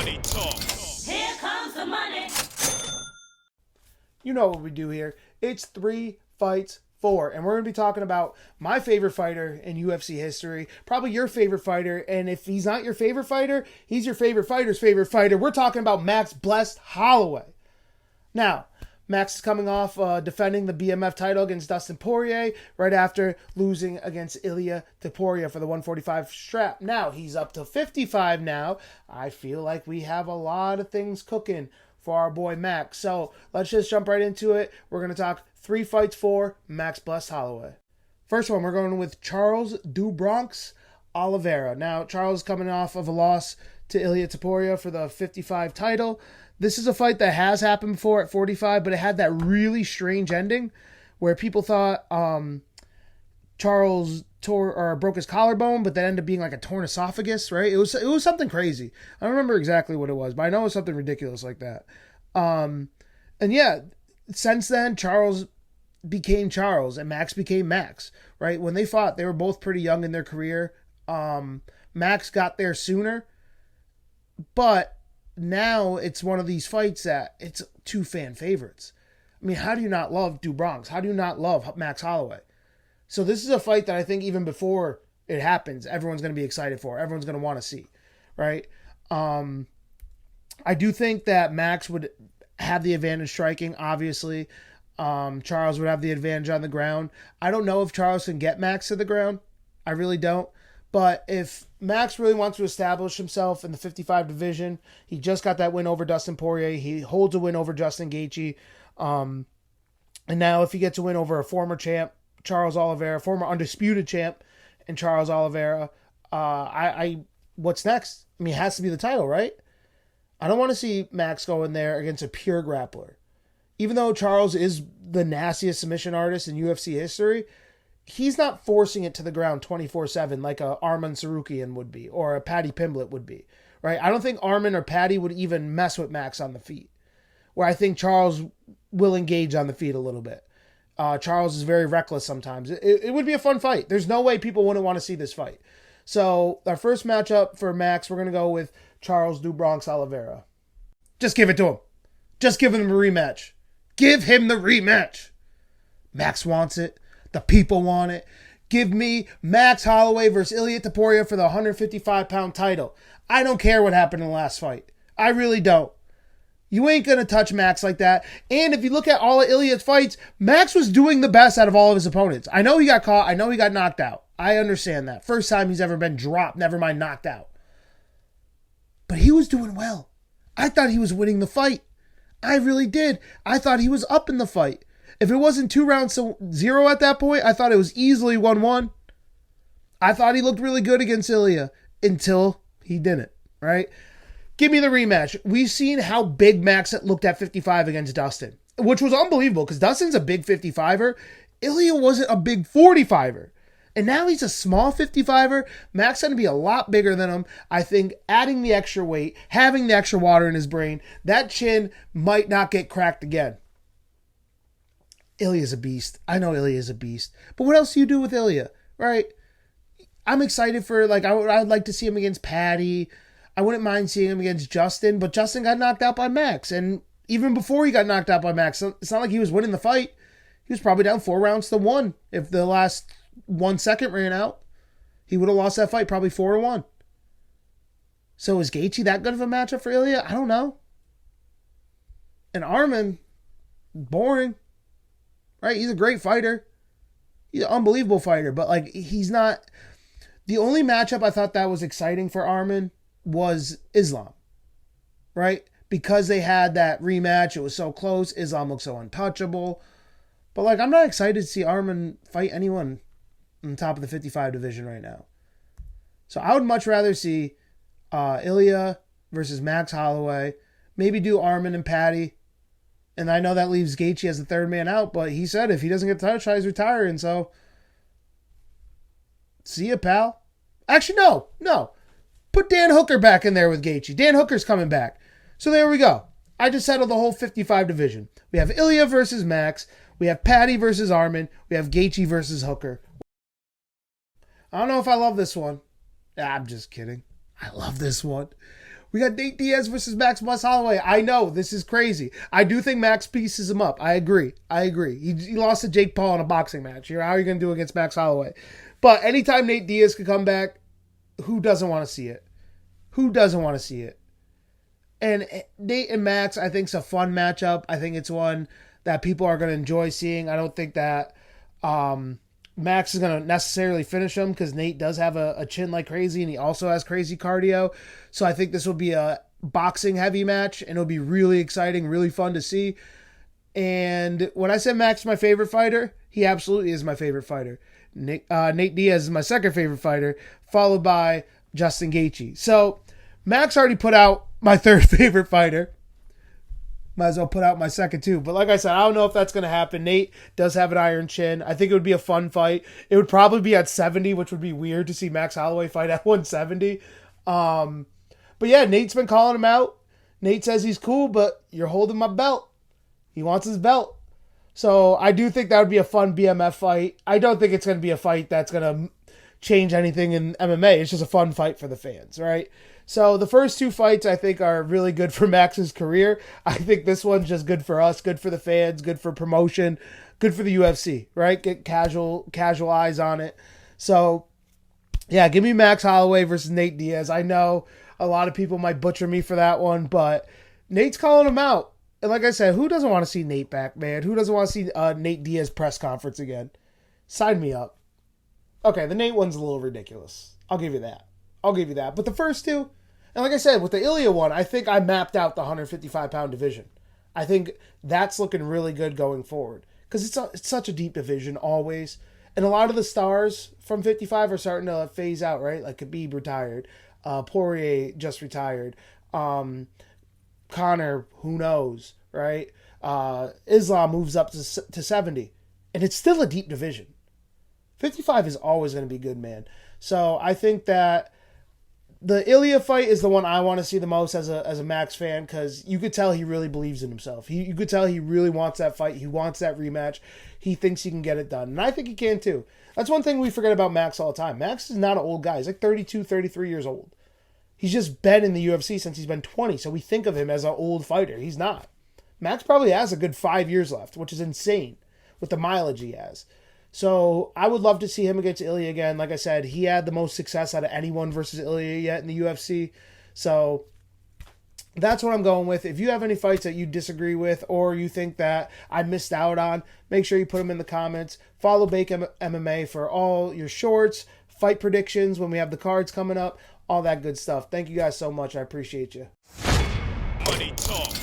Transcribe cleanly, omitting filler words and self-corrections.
Money talks. Here comes the money. You know what we do here. It's 3 fights 4, and we're going to be talking about my favorite fighter in UFC history, probably your favorite fighter, and if he's not your favorite fighter, he's your favorite fighter's favorite fighter. We're talking about Max Blessed Holloway. Now, Max is coming off defending the BMF title against Dustin Poirier right after losing against Ilia Tapora for the 145 strap. Now, he's up to 55 now. I feel like we have a lot of things cooking for our boy Max. So let's just jump right into it. We're going to talk 3 fights 4, Max Blessed Holloway. First one, we're going with Charles Oliveira. Now, Charles coming off of a loss to Ilia Tapora for the 55 title. This is a fight that has happened before at 45, but it had that really strange ending where people thought Charles broke his collarbone, but that ended up being like a torn esophagus, right? It was something crazy. I don't remember exactly what it was, but I know it was something ridiculous like that. And yeah, since then, Charles became Charles and Max became Max, right? When they fought, they were both pretty young in their career. Max got there sooner, but now it's one of these fights that it's 2 fan favorites. I mean, how do you not love Do Bronx? How do you not love Max Holloway? So this is a fight that I think even before it happens, everyone's going to be excited for. Everyone's going to want to see, right? I do think that Max would have the advantage striking, obviously. Charles would have the advantage on the ground. I don't know if Charles can get Max to the ground. I really don't. But if Max really wants to establish himself in the 55 division, he just got that win over Dustin Poirier. He holds a win over Justin Gaethje. And now if he gets a win over a former champ, Charles Oliveira, former undisputed champ, and Charles Oliveira, what's next? I mean, it has to be the title, right? I don't want to see Max go in there against a pure grappler. Even though Charles is the nastiest submission artist in UFC history, he's not forcing it to the ground 24/7 like a Arman Tsarukyan would be or a Paddy Pimblett would be, right? I don't think Arman or Paddy would even mess with Max on the feet, where I think Charles will engage on the feet a little bit. Charles is very reckless sometimes. It would be a fun fight. There's no way people wouldn't want to see this fight. So our first matchup for Max, we're going to go with Charles Do Bronx Oliveira. Just give it to him. Just give him a rematch. Give him the rematch. Max wants it. The people want it. Give me Max Holloway versus Ilia Tapora for the 155-pound title. I don't care what happened in the last fight. I really don't. You ain't going to touch Max like that. And if you look at all of Ilia's fights, Max was doing the best out of all of his opponents. I know he got caught. I know he got knocked out. I understand that. First time he's ever been dropped, never mind knocked out. But he was doing well. I thought he was winning the fight. I really did. I thought he was up in the fight. If it wasn't 2-0 at that point, I thought it was easily 1-1. I thought he looked really good against Ilia until he didn't, right? Give me the rematch. We've seen how big Max looked at 55 against Dustin, which was unbelievable because Dustin's a big 55er. Ilia wasn't a big 45er. And now he's a small 55er. Max going to be a lot bigger than him. I think adding the extra weight, having the extra water in his brain, that chin might not get cracked again. Ilia's a beast. I know Ilia's a beast. But what else do you do with Ilia, right? I'm excited for, I'd like to see him against Paddy. I wouldn't mind seeing him against Justin, but Justin got knocked out by Max. And even before he got knocked out by Max, it's not like he was winning the fight. He was probably down 4-1. If the last 1 second ran out, he would have lost that fight probably 4-1. So is Gaethje that good of a matchup for Ilia? I don't know. And Arman, boring. Right? He's a great fighter. He's an unbelievable fighter, but he's not. The only matchup I thought that was exciting for Arman was Islam. Right? Because they had that rematch, it was so close. Islam looked so untouchable. But I'm not excited to see Arman fight anyone on the top of the 55 division right now. So I would much rather see Ilia versus Max Holloway. Maybe do Arman and Paddy. And I know that leaves Gaethje as the third man out, but he said if he doesn't get the title shot, he's retiring. So, see ya, pal. Actually, no. Put Dan Hooker back in there with Gaethje. Dan Hooker's coming back. So there we go. I just settled the whole 55 division. We have Ilia versus Max. We have Paddy versus Arman. We have Gaethje versus Hooker. I don't know if I love this one. I'm just kidding. I love this one. We got Nate Diaz versus Max Holloway. I know, this is crazy. I do think Max pieces him up. I agree. He lost to Jake Paul in a boxing match. How are you going to do against Max Holloway? But anytime Nate Diaz could come back, who doesn't want to see it? Who doesn't want to see it? And Nate and Max, I think, is a fun matchup. I think it's one that people are going to enjoy seeing. I don't think that Max is going to necessarily finish him because Nate does have a chin like crazy, and he also has crazy cardio. So I think this will be a boxing heavy match, and it'll be really exciting, really fun to see. And when I said Max is my favorite fighter, he absolutely is my favorite fighter. Nate Diaz is my second favorite fighter, followed by Justin Gaethje. So Max already put out my third favorite fighter. Might as well put out my second too. But like I said, I don't know if that's going to happen. Nate does have an iron chin. I think it would be a fun fight. It would probably be at 70, which would be weird to see Max Holloway fight at 170. But yeah, Nate's been calling him out. Nate says he's cool, but you're holding my belt. He wants his belt. So I do think that would be a fun BMF fight. I don't think it's going to be a fight that's going to change anything in MMA. It's just a fun fight for the fans, right? So the first two fights I think are really good for Max's career. I think this one's just good for us, good for the fans, good for promotion, good for the UFC, right? Get casual eyes on it. So yeah, give me Max Holloway versus Nate Diaz. I know a lot of people might butcher me for that one, but Nate's calling him out. And like I said, who doesn't want to see Nate back, man? Who doesn't want to see Nate Diaz press conference again? Sign me up. Okay, the Nate one's a little ridiculous. I'll give you that. But the first two, and like I said, with the Ilia one, I think I mapped out the 155-pound division. I think that's looking really good going forward. Because it's such a deep division always. And a lot of the stars from 55 are starting to phase out, right? Like Khabib retired. Poirier just retired. Conor, who knows, right? Islam moves up to 70. And it's still a deep division. 55 is always going to be good, man. So I think that the Ilia fight is the one I want to see the most as a Max fan, because you could tell he really believes in himself. You could tell he really wants that fight. He wants that rematch. He thinks he can get it done. And I think he can too. That's one thing we forget about Max all the time. Max is not an old guy. He's like 32, 33 years old. He's just been in the UFC since he's been 20, so we think of him as an old fighter. He's not. Max probably has a good 5 years left, which is insane with the mileage he has. So I would love to see him against Ilia again. Like I said, he had the most success out of anyone versus Ilia yet in the UFC. So that's what I'm going with. If you have any fights that you disagree with or you think that I missed out on, make sure you put them in the comments. Follow Bacon MMA for all your shorts, fight predictions when we have the cards coming up, all that good stuff. Thank you guys so much. I appreciate you. Money talk.